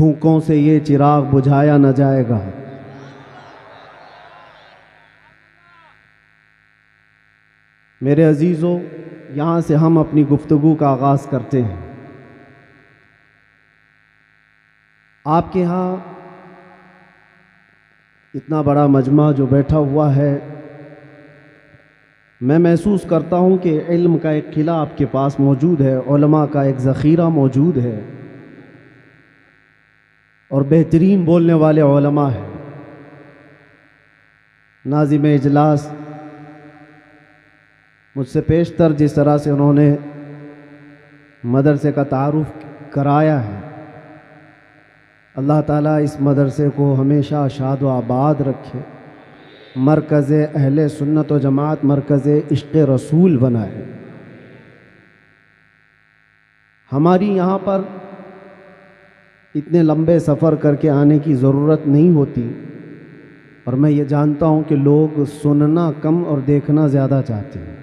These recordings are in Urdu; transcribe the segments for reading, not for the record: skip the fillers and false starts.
پھونکوں سے یہ چراغ بجھایا نہ جائے گا۔ میرے عزیزو، یہاں سے ہم اپنی گفتگو کا آغاز کرتے ہیں۔ آپ کے ہاں اتنا بڑا مجمع جو بیٹھا ہوا ہے، میں محسوس کرتا ہوں کہ علم کا ایک قلعہ آپ کے پاس موجود ہے، علماء کا ایک ذخیرہ موجود ہے، اور بہترین بولنے والے علماء ہیں۔ ناظم اجلاس مجھ سے پیشتر جس طرح سے انہوں نے مدرسے کا تعارف کرایا ہے، اللہ تعالیٰ اس مدرسے کو ہمیشہ شاد و آباد رکھے، مرکز اہل سنت و جماعت، مرکز عشق رسول بنائے۔ ہماری یہاں پر اتنے لمبے سفر کر کے آنے کی ضرورت نہیں ہوتی، اور میں یہ جانتا ہوں کہ لوگ سننا کم اور دیکھنا زیادہ چاہتے ہیں،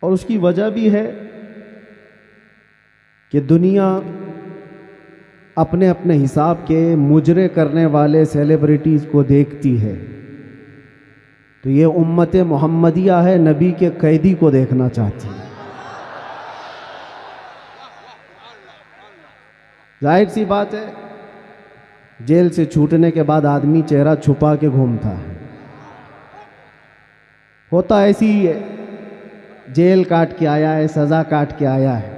اور اس کی وجہ بھی ہے کہ دنیا اپنے اپنے حساب کے مجرے کرنے والے سیلیبریٹیز کو دیکھتی ہے، تو یہ امت محمدیہ ہے، نبی کے قیدی کو دیکھنا چاہتی ہے۔ ظاہر سی بات ہے، جیل سے چھوٹنے کے بعد آدمی چہرہ چھپا کے گھومتا ہے، ہوتا ایسی ہی ہے، جیل کاٹ کے آیا ہے، سزا کاٹ کے آیا ہے،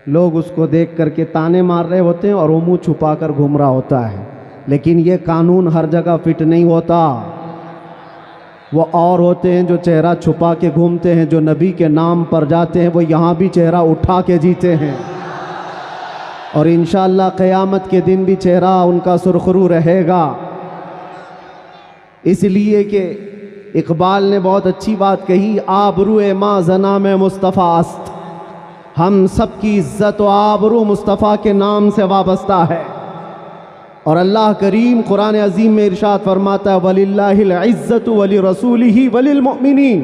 لوگ اس کو دیکھ کر کے تانے مار رہے ہوتے ہیں اور وہ منہ چھپا کر گھوم رہا ہوتا ہے، لیکن یہ قانون ہر جگہ فٹ نہیں ہوتا۔ وہ اور ہوتے ہیں جو چہرہ چھپا کے گھومتے ہیں، جو نبی کے نام پر جاتے ہیں، وہ یہاں بھی چہرہ اٹھا کے جیتے ہیں، اور انشاءاللہ قیامت کے دن بھی چہرہ ان کا سرخرو رہے گا۔ اس لیے کہ اقبال نے بہت اچھی بات کہی، آبرو ما زنا میں مصطفیٰ است، ہم سب کی عزت و آبرو مصطفیٰ کے نام سے وابستہ ہے۔ اور اللہ کریم قرآن عظیم میں ارشاد فرماتا ہے، وَلِلَّهِ الْعِزَّةُ وَلِرَسُولِهِ وَلِلْمُؤْمِنِينَ،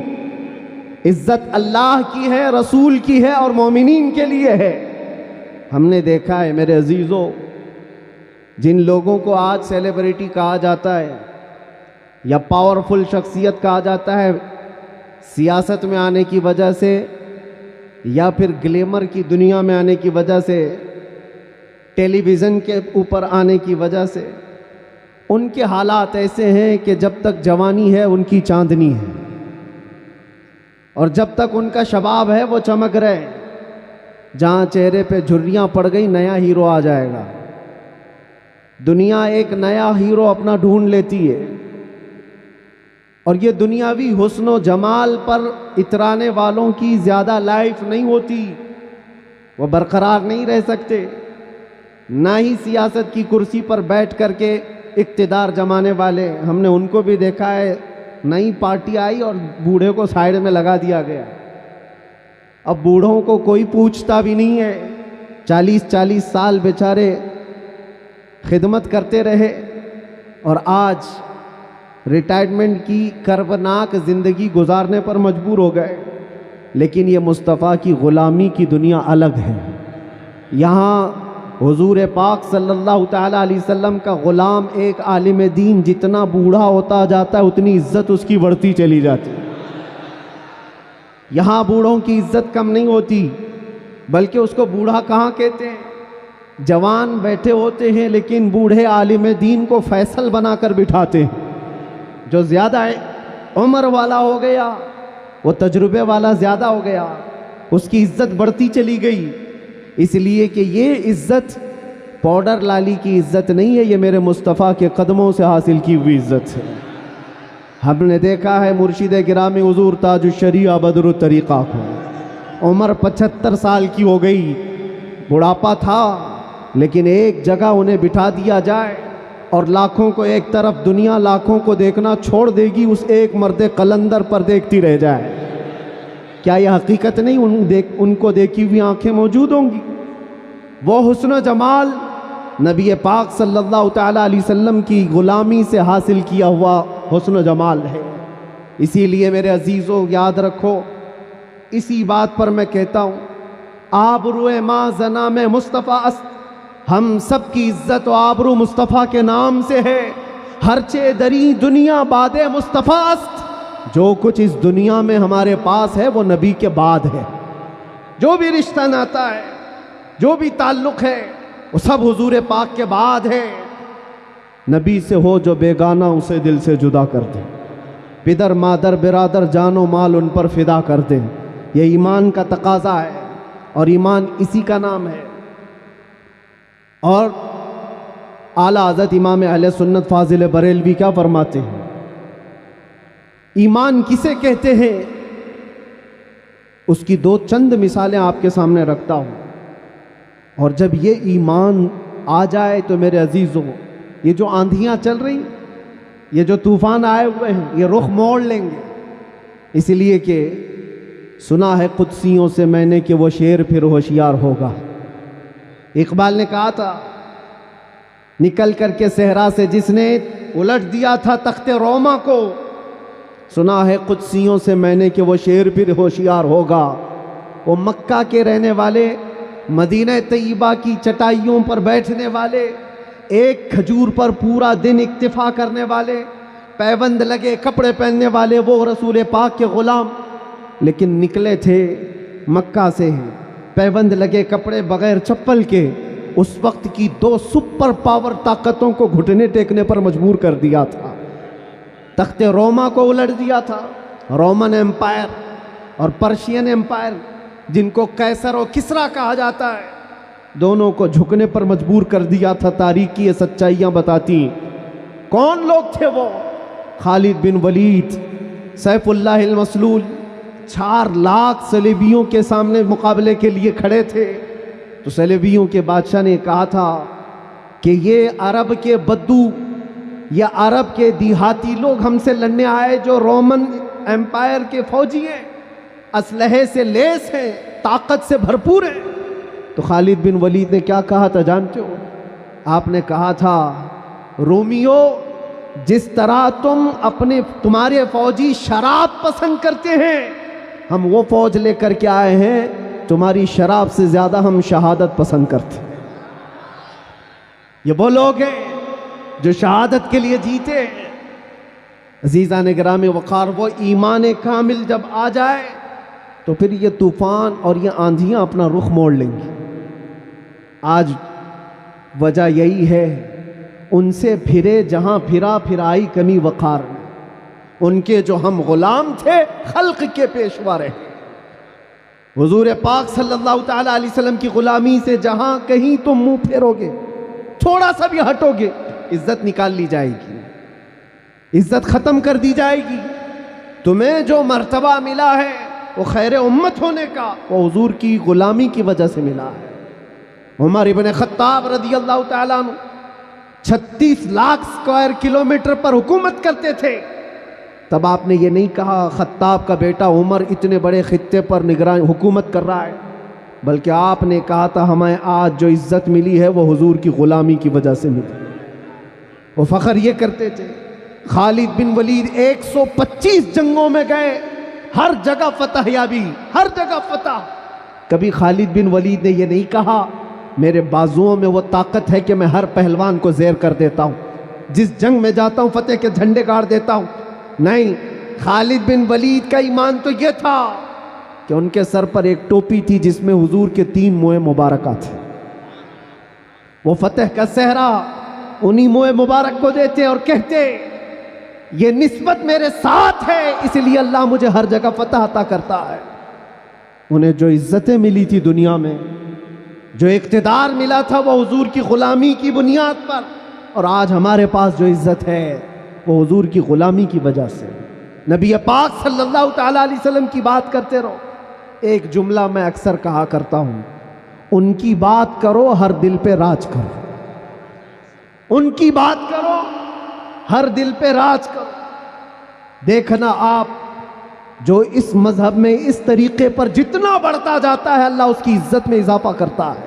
عزت اللہ کی ہے، رسول کی ہے، اور مومنین کے لیے ہے۔ ہم نے دیکھا ہے میرے عزیزو، جن لوگوں کو آج سیلیبریٹی کہا جاتا ہے یا پاورفل شخصیت کہا جاتا ہے، سیاست میں آنے کی وجہ سے یا پھر گلیمر کی دنیا میں آنے کی وجہ سے، ٹیلی ویژن کے اوپر آنے کی وجہ سے، ان کے حالات ایسے ہیں کہ جب تک جوانی ہے ان کی چاندنی ہے، اور جب تک ان کا شباب ہے وہ چمک رہے ہیں، جہاں چہرے پہ جھریاں پڑ گئی نیا ہیرو آ جائے گا۔ دنیا ایک نیا ہیرو اپنا ڈھونڈ لیتی ہے، اور یہ دنیاوی حسن و جمال پر اترانے والوں کی زیادہ لائف نہیں ہوتی، وہ برقرار نہیں رہ سکتے، نہ ہی سیاست کی کرسی پر بیٹھ کر کے اقتدار جمانے والے۔ ہم نے ان کو بھی دیکھا ہے، نئی پارٹی آئی اور بوڑھے کو سائیڈ میں لگا دیا گیا، اب بوڑھوں کو کوئی پوچھتا بھی نہیں ہے، 40 سال بیچارے خدمت کرتے رہے، اور آج ریٹائرمنٹ کی کربناک زندگی گزارنے پر مجبور ہو گئے۔ لیکن یہ مصطفیٰ کی غلامی کی دنیا الگ ہے۔ یہاں حضور پاک صلی اللہ تعالیٰ علیہ وسلم کا غلام ایک عالم دین جتنا بوڑھا ہوتا جاتا ہے اتنی عزت اس کی بڑھتی چلی جاتی ہے۔ یہاں بوڑھوں کی عزت کم نہیں ہوتی، بلکہ اس کو بوڑھا کہاں کہتے ہیں؟ جوان بیٹھے ہوتے ہیں لیکن بوڑھے عالم دین کو فیصل بنا کر بٹھاتے ہیں۔ جو زیادہ عمر والا ہو گیا، وہ تجربے والا زیادہ ہو گیا، اس کی عزت بڑھتی چلی گئی، اس لیے کہ یہ عزت پاؤڈر لالی کی عزت نہیں ہے، یہ میرے مصطفیٰ کے قدموں سے حاصل کی ہوئی عزت ہے۔ ہم نے دیکھا ہے مرشد گرامی حضور تاج الشریعہ بدر الطریقہ کو، عمر 75 سال کی ہو گئی، بڑھاپا تھا، لیکن ایک جگہ انہیں بٹھا دیا جائے اور لاکھوں کو ایک طرف، دنیا لاکھوں کو دیکھنا چھوڑ دے گی، اس ایک مرد قلندر پر دیکھتی رہ جائے۔ کیا یہ حقیقت نہیں؟ ان کو دیکھی ہوئی آنکھیں موجود ہوں گی۔ وہ حسن و جمال نبی پاک صلی اللہ تعالیٰ علیہ وسلم کی غلامی سے حاصل کیا ہوا حسن و جمال ہے۔ اسی لیے میرے عزیزوں یاد رکھو، اسی بات پر میں کہتا ہوں، آبرو ما زنا میں مصطفیٰ است، ہم سب کی عزت و آبرو مصطفیٰ کے نام سے ہے. ہرچے دری دنیا باد مصطفیٰ است. جو کچھ اس دنیا میں ہمارے پاس ہے وہ نبی کے بعد ہے. جو بھی رشتہ ناتا ہے، جو بھی تعلق ہے، وہ سب حضور پاک کے بعد ہے. نبی سے ہو جو بیگانہ اسے دل سے جدا کر دے. پدر مادر برادر جان و مال ان پر فدا کر دیں. یہ ایمان کا تقاضا ہے اور ایمان اسی کا نام ہے. اور اعلیٰ حضرت امام اہل سنت فاضل بریلوی کیا فرماتے ہیں؟ ایمان کسے کہتے ہیں؟ اس کی دو چند مثالیں آپ کے سامنے رکھتا ہوں. اور جب یہ ایمان آ جائے تو میرے عزیزوں، یہ جو آندھیاں چل رہی، یہ جو طوفان آئے ہوئے ہیں، یہ رخ موڑ لیں گے. اس لیے کہ سنا ہے قدسیوں سے میں نے کہ وہ شیر پھر ہوشیار ہوگا. اقبال نے کہا تھا، نکل کر کے صحرا سے جس نے الٹ دیا تھا تخت روما کو، سنا ہے قدسیوں سے میں نے کہ وہ شیر پھر ہوشیار ہوگا. وہ مکہ کے رہنے والے، مدینہ طیبہ کی چٹائیوں پر بیٹھنے والے، ایک کھجور پر پورا دن اکتفا کرنے والے، پیوند لگے کپڑے پہننے والے، وہ رسول پاک کے غلام، لیکن نکلے تھے مکہ سے پیوند لگے کپڑے بغیر چپل کے. اس وقت کی دو سپر پاور طاقتوں کو گھٹنے ٹیکنے پر مجبور کر دیا تھا. تخت روما کو الٹ دیا تھا، رومن ایمپائر، اور پرشین ایمپائر جن کو قیصر و کسریٰ کہا جاتا ہے، دونوں کو جھکنے پر مجبور کر دیا تھا. تاریخ کی یہ سچائیاں بتاتی. کون لوگ تھے وہ؟ خالد بن ولید، سیف اللہ المسلول، 4 لاکھ صلیبیوں کے سامنے مقابلے کے لیے کھڑے تھے. تو صلیبیوں کے بادشاہ نے کہا تھا کہ یہ عرب کے بدو یا عرب کے دیہاتی لوگ ہم سے لڑنے آئے جو رومن ایمپائر کے فوجی ہیں، اسلحے سے لیس ہیں، طاقت سے بھرپور ہیں. تو خالد بن ولید نے کیا کہا تھا جانتے ہو؟ آپ نے کہا تھا، رومیو، جس طرح تمہارے فوجی شراب پسند کرتے ہیں، ہم وہ فوج لے کر کے آئے ہیں، تمہاری شراب سے زیادہ ہم شہادت پسند کرتے ہیں. یہ وہ لوگ ہیں جو شہادت کے لیے جیتے ہیں. عزیزان گرامی وقار، وہ ایمان کامل جب آ جائے تو پھر یہ طوفان اور یہ آندھیاں اپنا رخ موڑ لیں گی. آج وجہ یہی ہے، ان سے پھرے جہاں پھرا پھرائی کمی وقار میں. ان کے جو ہم غلام تھے، خلق کے پیشوا رہے. حضور پاک صلی اللہ تعالیٰ علیہ وسلم کی غلامی سے جہاں کہیں تم منہ پھیرو گے، تھوڑا سا بھی ہٹو گے، عزت نکال لی جائے گی، عزت ختم کر دی جائے گی. تمہیں جو مرتبہ ملا ہے وہ خیر امت ہونے کا، وہ حضور کی غلامی کی وجہ سے ملا ہے. عمر ابن خطاب رضی اللہ تعالیٰ عنہ 36 لاکھ اسکوائر کلومیٹر پر حکومت کرتے تھے. تب آپ نے یہ نہیں کہا خطاب کا بیٹا عمر اتنے بڑے خطے پر نگران حکومت کر رہا ہے، بلکہ آپ نے کہا تھا ہمیں آج جو عزت ملی ہے وہ حضور کی غلامی کی وجہ سے ملی. وہ فخر یہ کرتے تھے. خالد بن ولید 125 جنگوں میں گئے، ہر جگہ فتح یابی، ہر جگہ فتح. کبھی خالد بن ولید نے یہ نہیں کہا میرے بازوؤں میں وہ طاقت ہے کہ میں ہر پہلوان کو زیر کر دیتا ہوں، جس جنگ میں جاتا ہوں فتح کے جھنڈے گاڑ دیتا ہوں. نہیں، خالد بن ولید کا ایمان تو یہ تھا کہ ان کے سر پر ایک ٹوپی تھی جس میں حضور کے 3 موئے مبارکہ تھے. وہ فتح کا صحرا انہی موئے مبارک کو دیتے اور کہتے یہ نسبت میرے ساتھ ہے، اس لیے اللہ مجھے ہر جگہ فتح عطا کرتا ہے. انہیں جو عزتیں ملی تھی دنیا میں، جو اقتدار ملا تھا، وہ حضور کی غلامی کی بنیاد پر. اور آج ہمارے پاس جو عزت ہے وہ حضور کی غلامی کی وجہ سے. نبی پاک صلی اللہ تعالیٰ علیہ وسلم کی بات کرتے رہو. ایک جملہ میں اکثر کہا کرتا ہوں، ان کی بات کرو ہر دل پہ راج کرو. ان کی بات کرو ہر دل پہ راج کرو. دیکھنا آپ جو اس مذہب میں اس طریقے پر جتنا بڑھتا جاتا ہے اللہ اس کی عزت میں اضافہ کرتا ہے.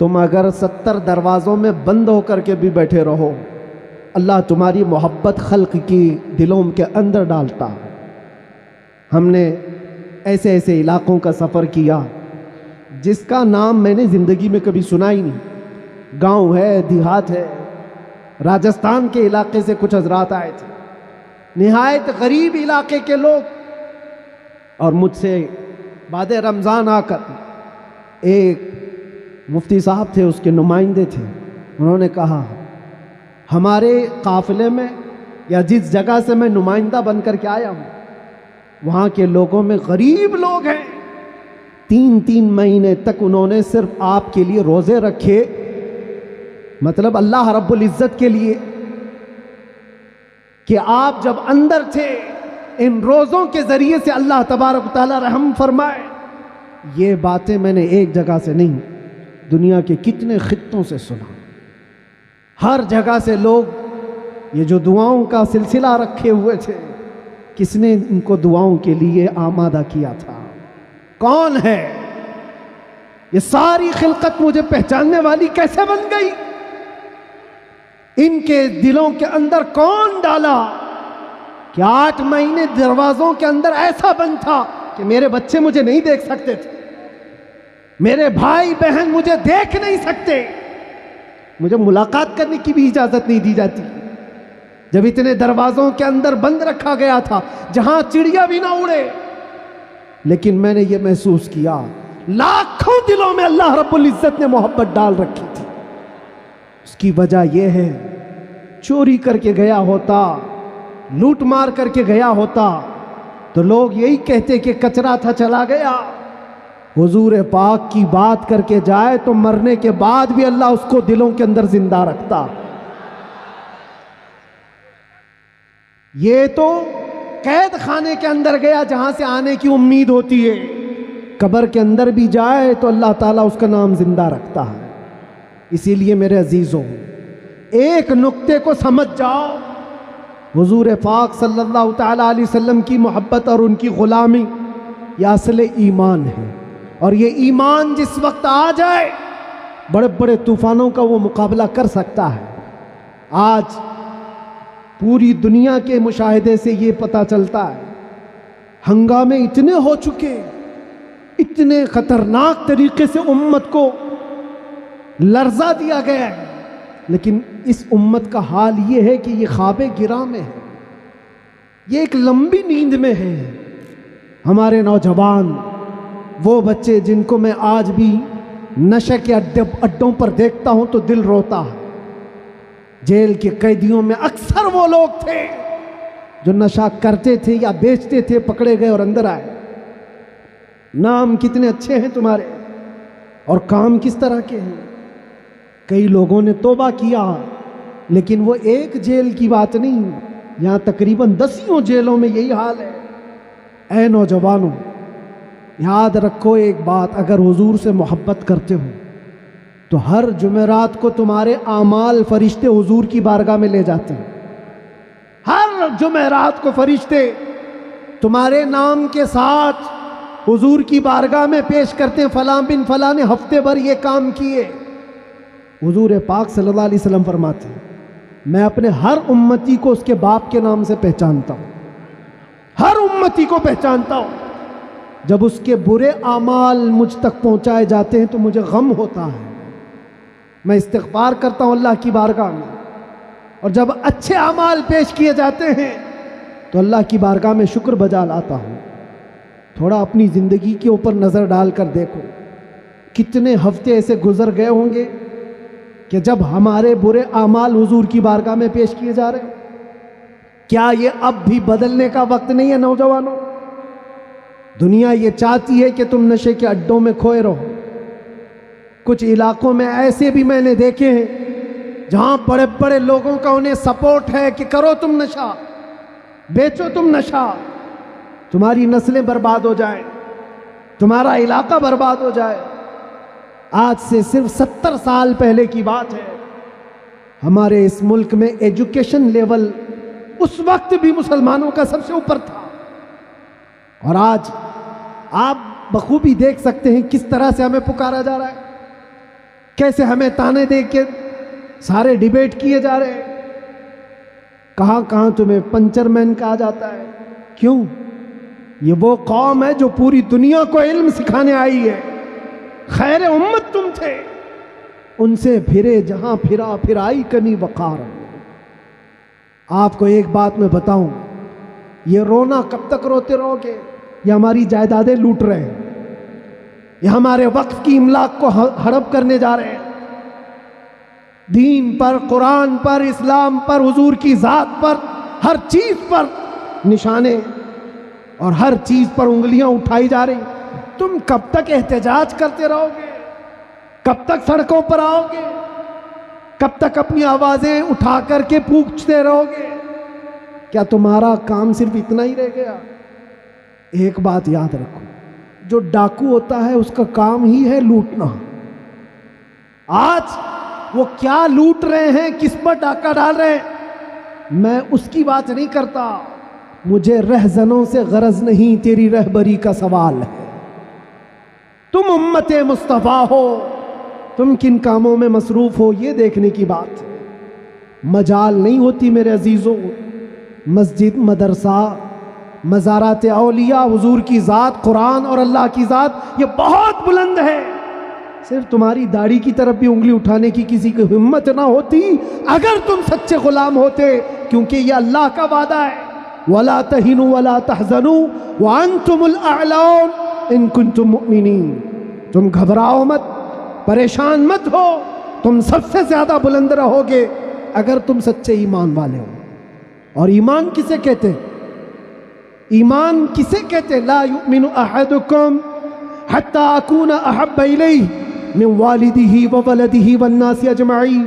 تم اگر 70 دروازوں میں بند ہو کر کے بھی بیٹھے رہو، اللہ تمہاری محبت خلق کی دلوں کے اندر ڈالتا ہے. ہم نے ایسے ایسے علاقوں کا سفر کیا جس کا نام میں نے زندگی میں کبھی سنا ہی نہیں. گاؤں ہے, دیہات ہے, راجستھان کے علاقے سے کچھ حضرات آئے تھے, نہایت غریب علاقے کے لوگ, اور مجھ سے بعد رمضان آ کر ایک مفتی صاحب تھے, اس کے نمائندے تھے, انہوں نے کہا ہمارے قافلے میں یا جس جگہ سے میں نمائندہ بن کر کے آیا ہوں وہاں کے لوگوں میں غریب لوگ ہیں, 3 مہینے تک انہوں نے صرف آپ کے لیے روزے رکھے, مطلب اللہ رب العزت کے لیے, کہ آپ جب اندر تھے ان روزوں کے ذریعے سے اللہ تبارک و تعالی رحم فرمائے. یہ باتیں میں نے ایک جگہ سے نہیں, دنیا کے کتنے خطوں سے سنا. ہر جگہ سے لوگ یہ جو دعاؤں کا سلسلہ رکھے ہوئے تھے, کس نے ان کو دعاؤں کے لیے آمادہ کیا تھا؟ کون ہے یہ ساری خلقت مجھے پہچاننے والی کیسے بن گئی؟ ان کے دلوں کے اندر کون ڈالا کہ 8 مہینے دروازوں کے اندر ایسا بند تھا کہ میرے بچے مجھے نہیں دیکھ سکتے تھے, میرے بھائی بہن مجھے دیکھ نہیں سکتے, مجھے ملاقات کرنے کی بھی اجازت نہیں دی جاتی. جب اتنے دروازوں کے اندر بند رکھا گیا تھا جہاں چڑیا بھی نہ اڑے, لیکن میں نے یہ محسوس کیا لاکھوں دلوں میں اللہ رب العزت نے محبت ڈال رکھی تھی. اس کی وجہ یہ ہے, چوری کر کے گیا ہوتا, لوٹ مار کر کے گیا ہوتا تو لوگ یہی کہتے کہ کچرا تھا چلا گیا. حضور پاک کی بات کر کے جائے تو مرنے کے بعد بھی اللہ اس کو دلوں کے اندر زندہ رکھتا. یہ تو قید خانے کے اندر گیا جہاں سے آنے کی امید ہوتی ہے, قبر کے اندر بھی جائے تو اللہ تعالیٰ اس کا نام زندہ رکھتا ہے. اسی لیے میرے عزیزوں, ایک نقطے کو سمجھ جاؤ, حضور پاک صلی اللہ تعالیٰ علیہ وسلم کی محبت اور ان کی غلامی یہ اصل ایمان ہے. اور یہ ایمان جس وقت آ جائے بڑے بڑے طوفانوں کا وہ مقابلہ کر سکتا ہے. آج پوری دنیا کے مشاہدے سے یہ پتہ چلتا ہے ہنگامے اتنے ہو چکے, اتنے خطرناک طریقے سے امت کو لرزا دیا گیا ہے, لیکن اس امت کا حال یہ ہے کہ یہ خواب گراں میں ہے, یہ ایک لمبی نیند میں ہے. ہمارے نوجوان, وہ بچے جن کو میں آج بھی نشے کے اڈوں پر دیکھتا ہوں تو دل روتا ہے. جیل کے قیدیوں میں اکثر وہ لوگ تھے جو نشہ کرتے تھے یا بیچتے تھے, پکڑے گئے اور اندر آئے. نام کتنے اچھے ہیں تمہارے اور کام کس طرح کے ہیں. کئی لوگوں نے توبہ کیا, لیکن وہ ایک جیل کی بات نہیں, یہاں تقریباً 10 جیلوں میں یہی حال ہے. اے نوجوانوں, یاد رکھو ایک بات, اگر حضور سے محبت کرتے ہو تو ہر جمعرات کو تمہارے اعمال فرشتے حضور کی بارگاہ میں لے جاتے ہیں. ہر جمعرات کو فرشتے تمہارے نام کے ساتھ حضور کی بارگاہ میں پیش کرتے ہیں, فلاں بن فلاں نے ہفتے بھر یہ کام کیے. حضور پاک صلی اللہ علیہ وسلم فرماتے ہیں میں اپنے ہر امتی کو اس کے باپ کے نام سے پہچانتا ہوں, ہر امتی کو پہچانتا ہوں. جب اس کے برے اعمال مجھ تک پہنچائے جاتے ہیں تو مجھے غم ہوتا ہے, میں استغفار کرتا ہوں اللہ کی بارگاہ میں, اور جب اچھے اعمال پیش کیے جاتے ہیں تو اللہ کی بارگاہ میں شکر بجا لاتا ہوں. تھوڑا اپنی زندگی کے اوپر نظر ڈال کر دیکھو, کتنے ہفتے ایسے گزر گئے ہوں گے کہ جب ہمارے برے اعمال حضور کی بارگاہ میں پیش کیے جا رہے ہیں. کیا یہ اب بھی بدلنے کا وقت نہیں ہے نوجوانوں؟ دنیا یہ چاہتی ہے کہ تم نشے کے اڈوں میں کھوئے رہو. کچھ علاقوں میں ایسے بھی میں نے دیکھے ہیں جہاں بڑے بڑے لوگوں کا انہیں سپورٹ ہے کہ کرو تم نشہ, بیچو تم نشہ, تمہاری نسلیں برباد ہو جائیں, تمہارا علاقہ برباد ہو جائے. آج سے صرف 70 سال پہلے کی بات ہے, ہمارے اس ملک میں ایجوکیشن لیول اس وقت بھی مسلمانوں کا سب سے اوپر تھا, اور آج آپ بخوبی دیکھ سکتے ہیں کس طرح سے ہمیں پکارا جا رہا ہے, کیسے ہمیں تانے دے کے سارے ڈیبیٹ کیے جا رہے ہیں. کہاں کہاں تمہیں پنچر مین کہا جاتا ہے. کیوں؟ یہ وہ قوم ہے جو پوری دنیا کو علم سکھانے آئی ہے. خیر امت تم تھے، ان سے پھرے جہاں پھرا پھر آئی کمی وقار۔ آپ کو ایک بات میں بتاؤں، یہ رونا کب تک روتے رہو گے؟ یہ ہماری جائیدادیں لوٹ رہے ہیں، یہ ہمارے وقف کی املاک کو ہڑپ کرنے جا رہے ہیں، دین پر، قرآن پر، اسلام پر، حضور کی ذات پر، ہر چیز پر نشانے اور ہر چیز پر انگلیاں اٹھائی جا رہی۔ تم کب تک احتجاج کرتے رہو گے؟ کب تک سڑکوں پر آؤ گے؟ کب تک اپنی آوازیں اٹھا کر کے پوچھتے رہو گے؟ کیا تمہارا کام صرف اتنا ہی رہ گیا؟ ایک بات یاد رکھو، جو ڈاکو ہوتا ہے اس کا کام ہی ہے لوٹنا۔ آج وہ کیا لوٹ رہے ہیں، کس پر ڈاکہ ڈال رہے ہیں، میں اس کی بات نہیں کرتا، مجھے رہزنوں سے غرض نہیں، تیری رہبری کا سوال ہے۔ تم امت مصطفیٰ ہو، تم کن کاموں میں مصروف ہو یہ دیکھنے کی بات ہے۔ مجال نہیں ہوتی میرے عزیزوں، مسجد، مدرسہ، مزارات اولیاء، حضور کی ذات، قرآن اور اللہ کی ذات یہ بہت بلند ہے۔ صرف تمہاری داڑھی کی طرف بھی انگلی اٹھانے کی کسی کی ہمت نہ ہوتی اگر تم سچے غلام ہوتے، کیونکہ یہ اللہ کا وعدہ ہے، وَلَا تَهِنُوا وَلَا تَحْزَنُوا وَأَنْتُمُ الْأَعْلَوْنَ إِن كُنتُم مُؤْمِنِينَ۔ تم گھبراؤ مت، پریشان مت ہو، تم سب سے زیادہ بلند رہو گے اگر تم سچے ایمان والے ہو۔ اور ایمان کسے کہتے؟ ایمان کسے کہتے؟ لا یؤمن احدکم حتی اکون احب الیہ من والدہ وولدہ والناس اجمعین۔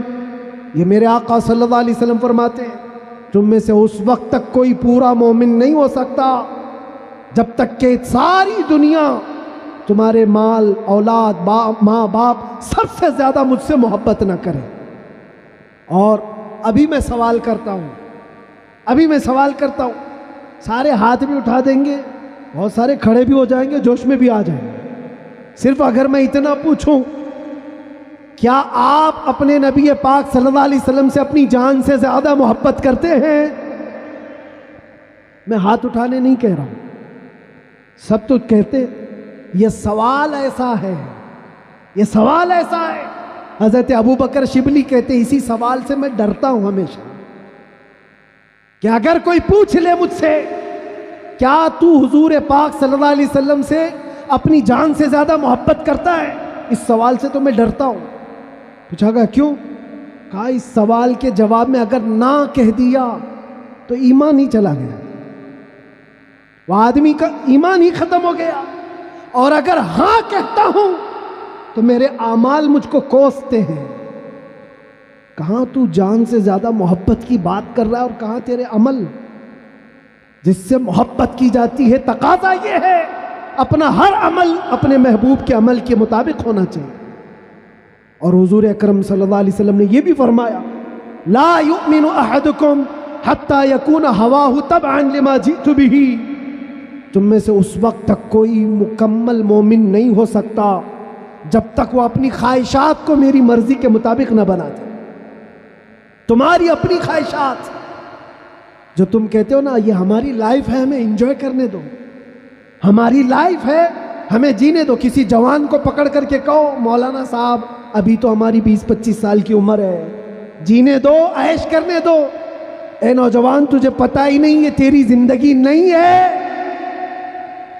یہ میرے آقا صلی اللہ علیہ وسلم فرماتے ہیں تم میں سے اس وقت تک کوئی پورا مومن نہیں ہو سکتا جب تک کہ ساری دنیا تمہارے مال، اولاد، ماں باپ سب سے زیادہ مجھ سے محبت نہ کرے۔ اور ابھی میں سوال کرتا ہوں، سارے ہاتھ بھی اٹھا دیں گے، بہت سارے کھڑے بھی ہو جائیں گے، جوش میں بھی آ جائیں گے۔ صرف اگر میں اتنا پوچھوں، کیا آپ اپنے نبی پاک صلی اللہ علیہ وسلم سے اپنی جان سے زیادہ محبت کرتے ہیں؟ میں ہاتھ اٹھانے نہیں کہہ رہا ہوں، سب تو کہتے۔ یہ سوال ایسا ہے، حضرت ابوبکر شبلی کہتے اسی سوال سے میں ڈرتا ہوں ہمیشہ، کہ اگر کوئی پوچھ لے مجھ سے کیا تو حضور پاک صلی اللہ علیہ وسلم سے اپنی جان سے زیادہ محبت کرتا ہے، اس سوال سے تو میں ڈرتا ہوں۔ پوچھا گا کیوں؟ کہا اس سوال کے جواب میں اگر نہ کہہ دیا تو ایمان ہی چلا گیا، وہ آدمی کا ایمان ہی ختم ہو گیا، اور اگر ہاں کہتا ہوں تو میرے اعمال مجھ کو کوستے ہیں۔ کہاں تو جان سے زیادہ محبت کی بات کر رہا ہے اور کہاں تیرے عمل؟ جس سے محبت کی جاتی ہے تقاضا یہ ہے اپنا ہر عمل اپنے محبوب کے عمل کے مطابق ہونا چاہیے۔ اور حضور اکرم صلی اللہ علیہ وسلم نے یہ بھی فرمایا لا یؤمن احدکم حتی یکون ہواہ تبعا لما جئت بہ۔ تم میں سے اس وقت تک کوئی مکمل مومن نہیں ہو سکتا جب تک وہ اپنی خواہشات کو میری مرضی کے مطابق نہ بنا دے۔ تمہاری اپنی خواہشات جو تم کہتے ہو نا یہ ہماری لائف ہے، ہمیں انجوائے کرنے دو، ہماری لائف ہے ہمیں جینے دو۔ کسی جوان کو پکڑ کر کے کہو مولانا صاحب ابھی تو ہماری 20-25 سال کی عمر ہے، جینے دو، عیش کرنے دو۔ اے نوجوان تجھے پتہ ہی نہیں یہ تیری زندگی نہیں ہے،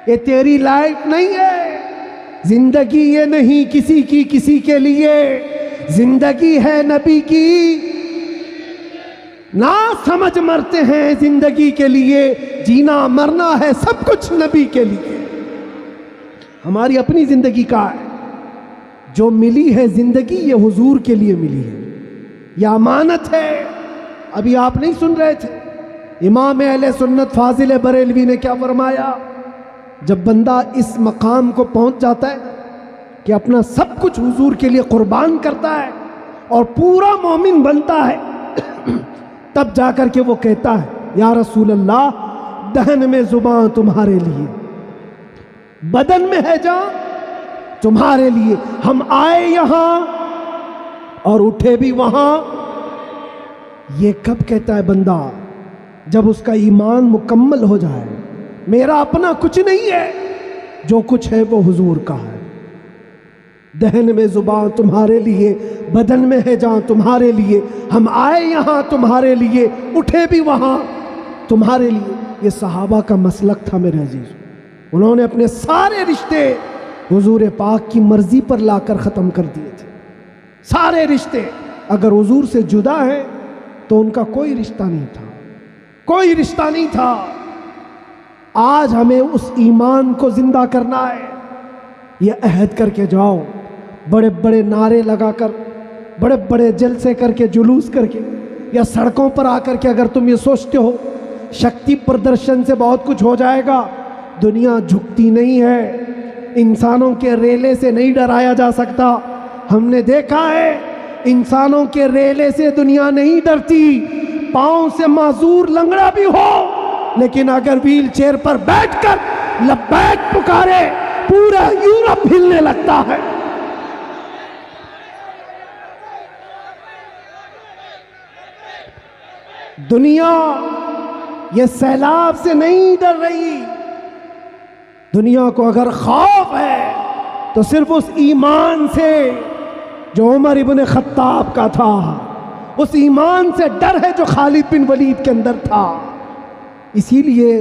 یہ تیری لائف نہیں ہے۔ زندگی یہ نہیں کسی کی کسی کے لیے، زندگی ہے نبی کی۔ نہ سمجھ مرتے ہیں زندگی کے لیے، جینا مرنا ہے سب کچھ نبی کے لیے۔ ہماری اپنی زندگی کا ہے، جو ملی ہے زندگی یہ حضور کے لیے ملی ہے، یہ امانت ہے۔ ابھی آپ نہیں سن رہے تھے امام اہل سنت فاضل بریلوی نے کیا فرمایا؟ جب بندہ اس مقام کو پہنچ جاتا ہے کہ اپنا سب کچھ حضور کے لیے قربان کرتا ہے اور پورا مومن بنتا ہے، تب جا کر کے وہ کہتا ہے یا رسول اللہ دہن میں زبان تمہارے لیے، بدن میں ہے جان تمہارے لیے، ہم آئے یہاں اور اٹھے بھی وہاں۔ یہ کب کہتا ہے بندہ؟ جب اس کا ایمان مکمل ہو جائے، میرا اپنا کچھ نہیں ہے، جو کچھ ہے وہ حضور کا ہے۔ دہن میں زبان تمہارے لیے، بدن میں ہے جان تمہارے لیے، ہم آئے یہاں تمہارے لیے، اٹھے بھی وہاں تمہارے لیے۔ یہ صحابہ کا مسلک تھا میرے عزیز، انہوں نے اپنے سارے رشتے حضور پاک کی مرضی پر لا کر ختم کر دیے تھے۔ سارے رشتے اگر حضور سے جدا ہیں تو ان کا کوئی رشتہ نہیں تھا، کوئی رشتہ نہیں تھا۔ آج ہمیں اس ایمان کو زندہ کرنا ہے۔ یہ عہد کر کے جاؤ، بڑے بڑے نعرے لگا کر، بڑے بڑے جلسے کر کے، جلوس کر کے، یا سڑکوں پر آ کر کے اگر تم یہ سوچتے ہو شکتی پردرشن سے بہت کچھ ہو جائے گا، دنیا جھکتی نہیں ہے۔ انسانوں کے ریلے سے نہیں ڈرایا جا سکتا۔ ہم نے دیکھا ہے انسانوں کے ریلے سے دنیا نہیں ڈرتی۔ پاؤں سے معذور لنگڑا بھی ہو، لیکن اگر ویل چیئر پر بیٹھ کر لبیک پکارے پورا یورپ ہلنے لگتا ہے۔ دنیا یہ سیلاب سے نہیں ڈر رہی۔ دنیا کو اگر خوف ہے تو صرف اس ایمان سے جو عمر ابن خطاب کا تھا، اس ایمان سے ڈر ہے جو خالد بن ولید کے اندر تھا۔ اسی لیے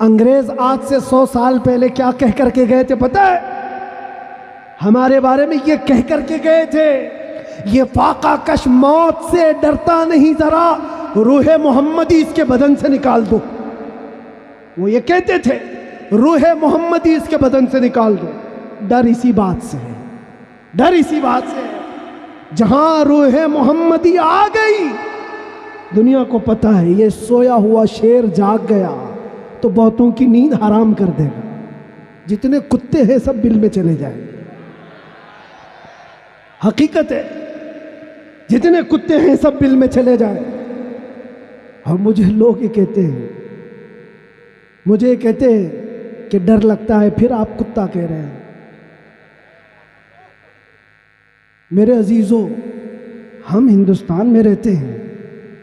انگریز آج سے 100 سال پہلے کیا کہہ کر کے گئے تھے پتہ ہے؟ ہمارے بارے میں یہ کہہ کر کے گئے تھے، یہ فاقہ کش موت سے ڈرتا نہیں، ذرا روح محمدی اس کے بدن سے نکال دو۔ وہ یہ کہتے تھے روح محمدی اس کے بدن سے نکال دو۔ ڈر اسی بات سے ہے، ڈر اسی بات سے ہے۔ جہاں روح محمدی آ گئی، دنیا کو پتہ ہے یہ سویا ہوا شیر جاگ گیا تو بہتوں کی نیند حرام کر دے گا۔ جتنے کتے ہیں سب بل میں چلے جائیں گے۔ حقیقت ہے، جتنے کتے ہیں سب بل میں چلے جائیں۔ اور مجھے لوگ یہ کہتے ہیں، مجھے کہتے ہیں کہ ڈر لگتا ہے، پھر آپ کتا کہہ رہے ہیں۔ میرے عزیزوں، ہم ہندوستان میں رہتے ہیں،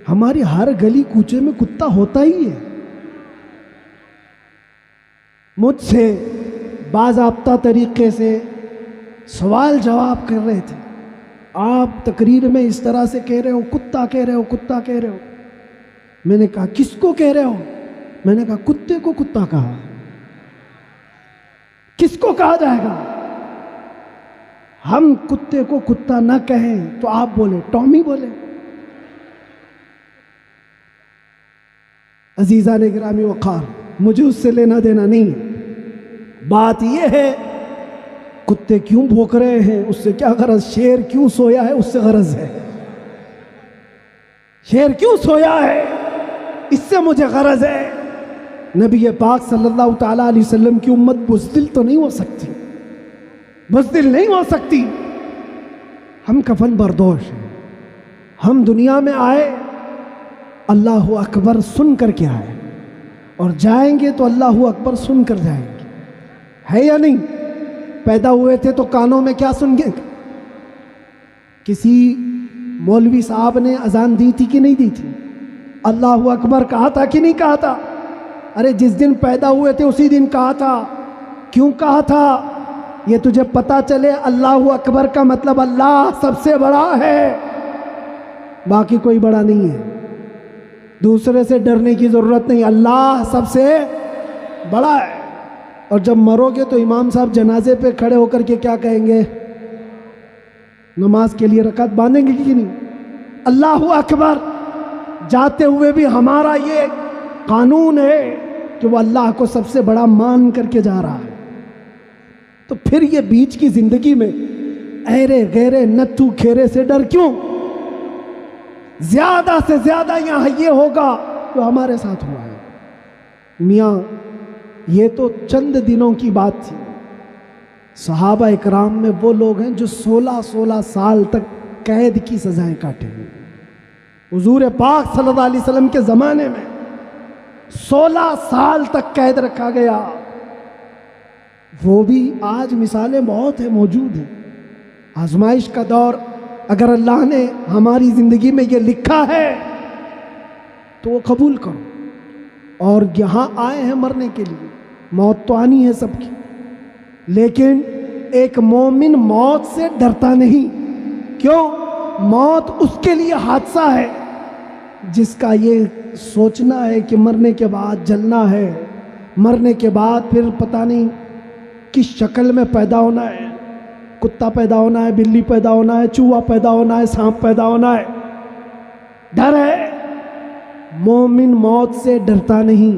ہماری ہر گلی کوچے میں کتا ہوتا ہی ہے۔ مجھ سے باضابطہ طریقے سے سوال جواب کر رہے تھے، آپ تقریر میں اس طرح سے کہہ رہے ہو، کتا کہہ رہے ہو، کتا کہہ رہے ہو۔ میں نے کہا کس کو کہہ رہے ہو؟ میں نے کہا کتے کو کتا کہا۔ کس کو کہا جائے گا؟ ہم کتے کو کتا نہ کہیں تو آپ بولے ٹامی بولے۔ عزیزان گرامی وقار، مجھے اس سے لینا دینا نہیں ہے۔ بات یہ ہے کتے کیوں بھونک رہے ہیں، اس سے کیا غرض؟ شیر کیوں سویا ہے، اس سے غرض ہے۔ شیر کیوں سویا ہے، اس سے مجھے غرض ہے۔ نبی پاک صلی اللہ تعالیٰ علیہ وسلم کی امت بزدل تو نہیں ہو سکتی، بزدل نہیں ہو سکتی۔ ہم کفن بردوش ہیں۔ ہم دنیا میں آئے اللہ اکبر سن کر کے آئے، اور جائیں گے تو اللہ اکبر سن کر جائیں گے، ہے یا نہیں؟ پیدا ہوئے تھے تو کانوں میں کیا سن گے؟ کسی مولوی صاحب نے اذان دی تھی کہ نہیں دی تھی؟ اللہ اکبر کہا تھا کہ نہیں کہا تھا؟ ارے جس دن پیدا ہوئے تھے اسی دن کہا تھا۔ کیوں کہا تھا؟ یہ تجھے پتا چلے اللہ اکبر کا مطلب اللہ سب سے بڑا ہے، باقی کوئی بڑا نہیں ہے۔ دوسرے سے ڈرنے کی ضرورت نہیں، اللہ سب سے بڑا ہے۔ اور جب مرو گے تو امام صاحب جنازے پہ کھڑے ہو کر کے کیا کہیں گے؟ نماز کے لیے رکعت باندھیں گے کہ نہیں؟ اللہ اکبر جاتے ہوئے بھی ہمارا یہ قانون ہے کہ وہ اللہ کو سب سے بڑا مان کر کے جا رہا ہے۔ تو پھر یہ بیچ کی زندگی میں ایرے غیرے نتھو کھیرے سے ڈر کیوں؟ زیادہ سے زیادہ یہاں یہ ہوگا جو ہمارے ساتھ ہوا ہے۔ میاں یہ تو چند دنوں کی بات تھی، صحابہ اکرام میں وہ لوگ ہیں جو 16 سال تک قید کی سزائیں کاٹے ہیں۔ حضور پاک صلی اللہ علیہ وسلم کے زمانے میں 16 سال تک قید رکھا گیا۔ وہ بھی آج مثالیں بہت ہیں، موجود ہیں۔ آزمائش کا دور، اگر اللہ نے ہماری زندگی میں یہ لکھا ہے تو وہ قبول کرو۔ اور یہاں آئے ہیں مرنے کے لیے، موت تو آنی ہے سب کی، لیکن ایک مومن موت سے ڈرتا نہیں. کیوں؟ موت اس کے لیے حادثہ ہے جس کا یہ سوچنا ہے کہ مرنے کے بعد جلنا ہے، مرنے کے بعد پھر پتہ نہیں کس شکل میں پیدا ہونا ہے، کتا پیدا ہونا ہے، بلی پیدا ہونا ہے، چوہا پیدا ہونا ہے، سانپ پیدا ہونا ہے. ڈر ہے. مومن موت سے ڈرتا نہیں،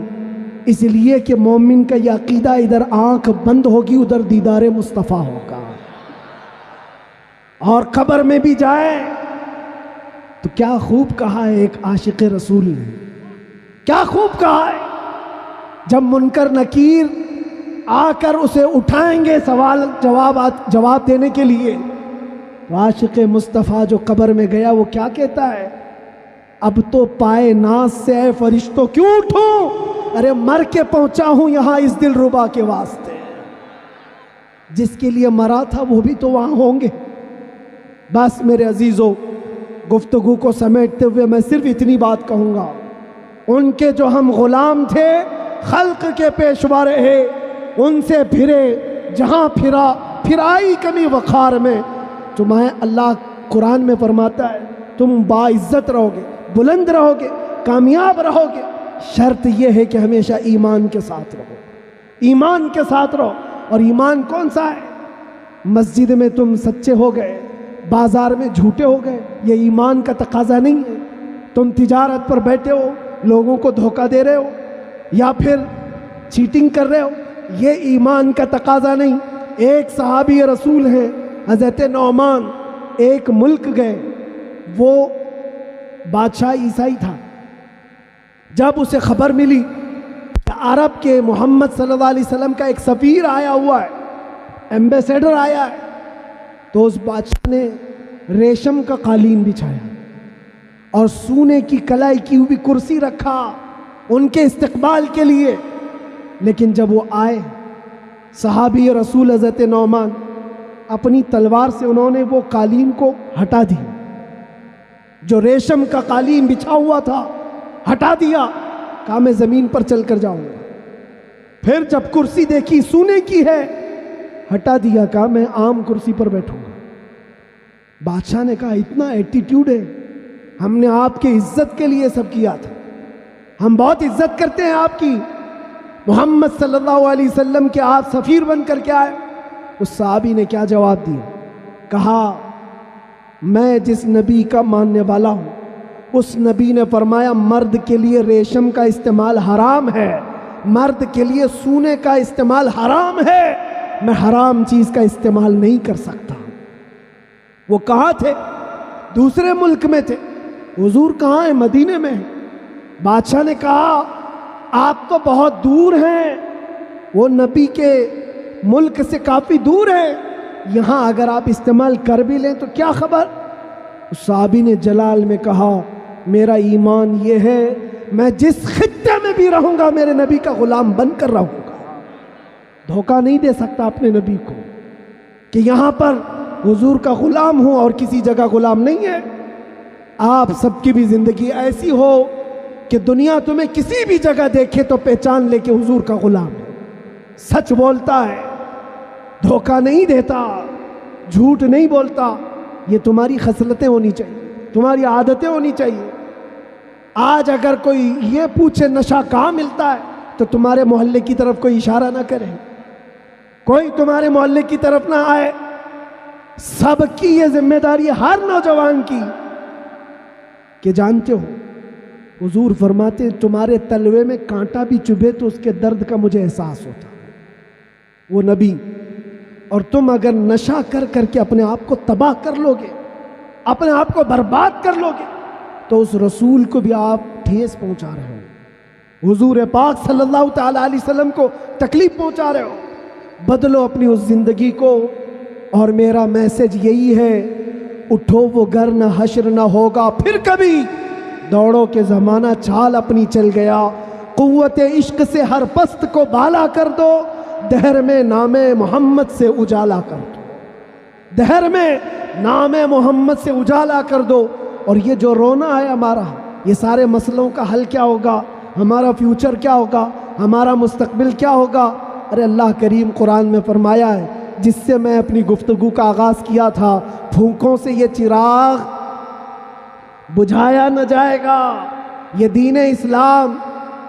اس لیے کہ مومن کا یہ عقیدہ ادھر آنکھ بند ہوگی ادھر دیدار مصطفیٰ ہوگا. اور قبر میں بھی جائے تو کیا خوب کہا ہے ایک عاشق رسول نے، کیا خوب کہا ہے. جب منکر نکیر آ کر اسے اٹھائیں گے سوال جواب دینے کے لیے، تو عاشق مصطفیٰ جو قبر میں گیا وہ کیا کہتا ہے؟ اب تو پائے ناز سے اے فرشتوں کیوں اٹھوں، ارے مر کے پہنچا ہوں یہاں اس دل ربا کے واسطے. جس کے لیے مرا تھا وہ بھی تو وہاں ہوں گے. بس میرے عزیزو، گفتگو کو سمیٹتے ہوئے میں صرف اتنی بات کہوں گا، ان کے جو ہم غلام تھے خلق کے پیشوا رہے، ان سے پھرے جہاں پھرائی کمی وقار میں. تمہیں اللہ قرآن میں فرماتا ہے تم باعزت رہو گے، بلند رہو گے، کامیاب رہو گے، شرط یہ ہے کہ ہمیشہ ایمان کے ساتھ رہو. ایمان کے ساتھ رہو. اور ایمان کون سا ہے؟ مسجد میں تم سچے ہو گئے، بازار میں جھوٹے ہو گئے، یہ ایمان کا تقاضا نہیں ہے. تم تجارت پر بیٹھے ہو، لوگوں کو دھوکہ دے رہے ہو یا پھر چیٹنگ کر رہے ہو، یہ ایمان کا تقاضا نہیں. ایک صحابی رسول ہیں حضرت نعمان، ایک ملک گئے، وہ بادشاہ عیسائی تھا. جب اسے خبر ملی کہ عرب کے محمد صلی اللہ علیہ وسلم کا ایک سفیر آیا ہوا ہے، ایمبیسیڈر آیا ہے، تو اس بادشاہ نے ریشم کا قالین بچھایا اور سونے کی کلائی کی ہوئی کرسی رکھا ان کے استقبال کے لیے. لیکن جب وہ آئے، صحابی رسول حضرت نعمان، اپنی تلوار سے انہوں نے وہ قالین کو ہٹا دی، جو ریشم کا قالین بچھا ہوا تھا ہٹا دیا. کہا میں زمین پر چل کر جاؤں گا. پھر جب کرسی دیکھی سونے کی ہے، ہٹا دیا. کہا میں عام کرسی پر بیٹھوں گا. بادشاہ نے کہا اتنا ایٹیٹیوڈ ہے، ہم نے آپ کی عزت کے لیے سب کیا تھا، ہم بہت عزت کرتے ہیں آپ کی، محمد صلی اللہ علیہ وسلم کے آپ سفیر بن کر کے آئے. اس صحابی نے کیا جواب دیا؟ کہا میں جس نبی کا ماننے والا ہوں اس نبی نے فرمایا مرد کے لیے ریشم کا استعمال حرام ہے، مرد کے لیے سونے کا استعمال حرام ہے، میں حرام چیز کا استعمال نہیں کر سکتا. وہ کہاں تھے؟ دوسرے ملک میں تھے. حضور کہاں ہیں؟ مدینے میں. بادشاہ نے کہا آپ تو بہت دور ہیں، وہ نبی کے ملک سے کافی دور ہیں، یہاں اگر آپ استعمال کر بھی لیں تو کیا خبر. اس صحابی نے جلال میں کہا میرا ایمان یہ ہے میں جس خطے میں بھی رہوں گا میرے نبی کا غلام بن کر رہوں گا. دھوکہ نہیں دے سکتا اپنے نبی کو کہ یہاں پر حضور کا غلام ہوں اور کسی جگہ غلام نہیں ہے. آپ سب کی بھی زندگی ایسی ہو کہ دنیا تمہیں کسی بھی جگہ دیکھے تو پہچان لے کہ حضور کا غلام ہے، سچ بولتا ہے، دھوکہ نہیں دیتا، جھوٹ نہیں بولتا. یہ تمہاری خصلتیں ہونی چاہیے، تمہاری عادتیں ہونی چاہیے. آج اگر کوئی یہ پوچھے نشہ کہاں ملتا ہے تو تمہارے محلے کی طرف کوئی اشارہ نہ کرے، کوئی تمہارے محلے کی طرف نہ آئے. سب کی یہ ذمہ داری ہے، ہر نوجوان کی، کہ جانتے ہو حضور فرماتے ہیں تمہارے تلوے میں کانٹا بھی چبھے تو اس کے درد کا مجھے احساس ہوتا ہے. وہ نبی. اور تم اگر نشہ کر کر کے اپنے آپ کو تباہ کر لو گے، اپنے آپ کو برباد کر لو گے، تو اس رسول کو بھی آپ ٹھیس پہنچا رہے ہو، حضور پاک صلی اللہ تعالی علیہ وسلم کو تکلیف پہنچا رہے ہو. بدلو اپنی اس زندگی کو. اور میرا میسج یہی ہے، اٹھو وہ گر نہ حشر نہ ہوگا پھر کبھی، دوڑو کے زمانہ چال اپنی چل گیا، قوت عشق سے ہر پست کو بالا کر دو، دہر میں نام محمد سے اجالا کر دو، دہر میں نام محمد سے اجالا کر دو. اور یہ جو رونا ہے ہمارا، یہ سارے مسئلوں کا حل کیا ہوگا، ہمارا فیوچر کیا ہوگا، ہمارا مستقبل کیا ہوگا. ارے اللہ کریم قرآن میں فرمایا ہے جس سے میں اپنی گفتگو کا آغاز کیا تھا، پھونکوں سے یہ چراغ بجھایا نہ جائے گا۔ یہ دین اسلام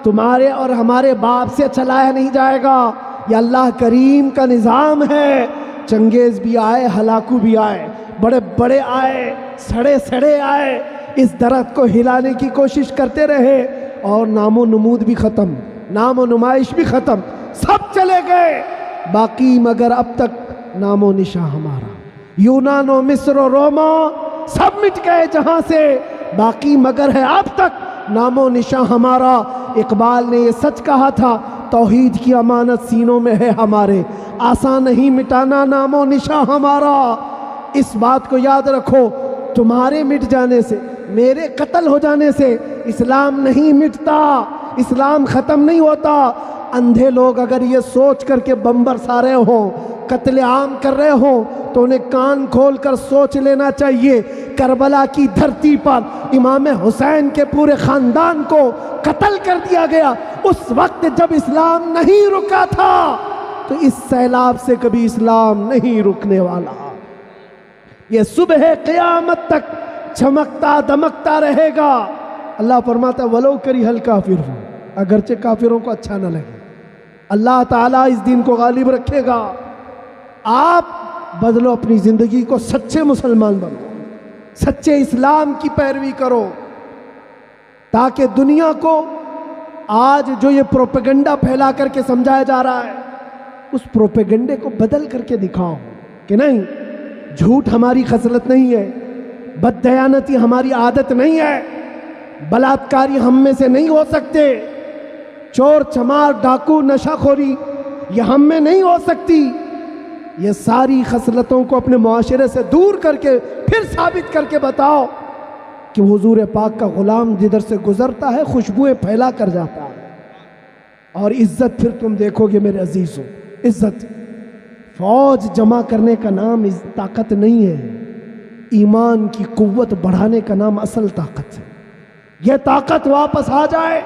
تمہارے اور ہمارے باپ سے چلایا نہیں جائے گا، یہ اللہ کریم کا نظام ہے۔ چنگیز بھی آئے، ہلاکو بھی آئے، بڑے بڑے آئے، سڑے سڑے آئے، اس درخت کو ہلانے کی کوشش کرتے رہے، اور نام و نمود بھی ختم، نام و نمائش بھی ختم، سب چلے گئے، باقی مگر اب تک نام و نشاں ہمارا۔ یونان و مصر و روما سب مٹ گئے جہاں سے، باقی مگر ہے اب تک نام و نشاں ہمارا۔ اقبال نے یہ سچ کہا تھا، توحید کی امانت سینوں میں ہے ہمارے، آسان نہیں مٹانا نام و نشاں ہمارا۔ اس بات کو یاد رکھو، تمہارے مٹ جانے سے، میرے قتل ہو جانے سے اسلام نہیں مٹتا، اسلام ختم نہیں ہوتا۔ اندھے لوگ اگر یہ سوچ کر کے بم برسا رہے ہوں، قتل عام کر رہے ہوں، تو انہیں کان کھول کر سوچ لینا چاہیے، کربلا کی دھرتی پر امام حسین کے پورے خاندان کو قتل کر دیا گیا، اس وقت جب اسلام نہیں رکا تھا، تو اس سیلاب سے کبھی اسلام نہیں رکنے والا۔ یہ صبح قیامت تک چمکتا دمکتا رہے گا۔ اللہ فرماتا ہے وَلَوْ كَرِهَ الْكَافِرُونَ، اگرچہ کافروں کو اچھا نہ لگے، اللہ تعالیٰ اس دین کو غالب رکھے گا۔ آپ بدلو اپنی زندگی کو، سچے مسلمان بنو، سچے اسلام کی پیروی کرو، تاکہ دنیا کو آج جو یہ پروپیگنڈا پھیلا کر کے سمجھایا جا رہا ہے، اس پروپیگنڈے کو بدل کر کے دکھاؤ کہ نہیں، جھوٹ ہماری خصلت نہیں ہے، بددیانتی ہماری عادت نہیں ہے، بلاتکاری ہم میں سے نہیں ہو سکتے، چور چمار ڈاکو نشہ خوری یہ ہم میں نہیں ہو سکتی۔ یہ ساری خصلتوں کو اپنے معاشرے سے دور کر کے پھر ثابت کر کے بتاؤ کہ حضور پاک کا غلام جدھر سے گزرتا ہے خوشبوئیں پھیلا کر جاتا ہے۔ اور عزت پھر تم دیکھو گے میرے عزیزوں، عزت فوج جمع کرنے کا نام طاقت نہیں ہے، ایمان کی قوت بڑھانے کا نام اصل طاقت ہے۔ یہ طاقت واپس آ جائے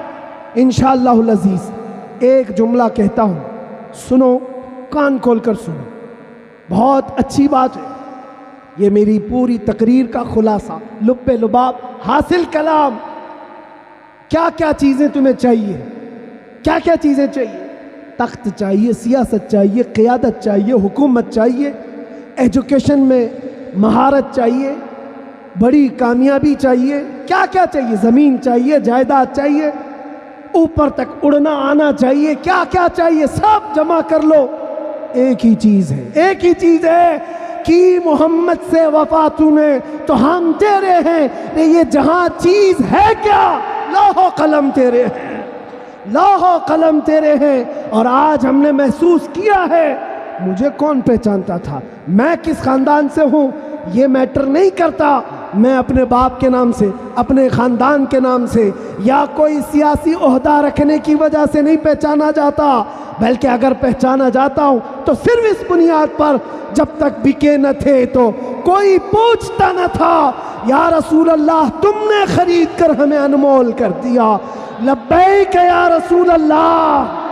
انشاءاللہ العزیز۔ ایک جملہ کہتا ہوں، سنو، کان کھول کر سنو، بہت اچھی بات ہے، یہ میری پوری تقریر کا خلاصہ، لب لباب حاصل کلام۔ کیا کیا چیزیں تمہیں چاہیے، کیا کیا چیزیں چاہیے؟ تخت چاہیے، سیاست چاہیے، قیادت چاہیے، حکومت چاہیے، ایجوکیشن میں مہارت چاہیے، بڑی کامیابی چاہیے، کیا کیا چاہیے؟ زمین چاہیے، جائیداد چاہیے، اوپر تک اڑنا آنا چاہیے، کیا کیا چاہیے؟ سب جمع کر لو، ایک ہی چیز ہے، ایک ہی چیز ہے کہ محمد سے وفا تو نے تو ہم تیرے ہیں۔ یہ جہاں چیز ہے کیا؟ لوح و قلم تیرے ہیں، لوح و قلم تیرے ہیں۔ اور آج ہم نے محسوس کیا ہے، مجھے کون پہچانتا تھا، میں کس خاندان سے ہوں، یہ میٹر نہیں کرتا، میں اپنے باپ کے نام سے، اپنے خاندان کے نام سے، یا کوئی سیاسی عہدہ رکھنے کی وجہ سے نہیں پہچانا جاتا، بلکہ اگر پہچانا جاتا ہوں تو صرف اس بنیاد پر جب تک بکے نہ تھے تو کوئی پوچھتا نہ تھا، یا رسول اللہ تم نے خرید کر ہمیں انمول کر دیا، لبیک یا رسول اللہ۔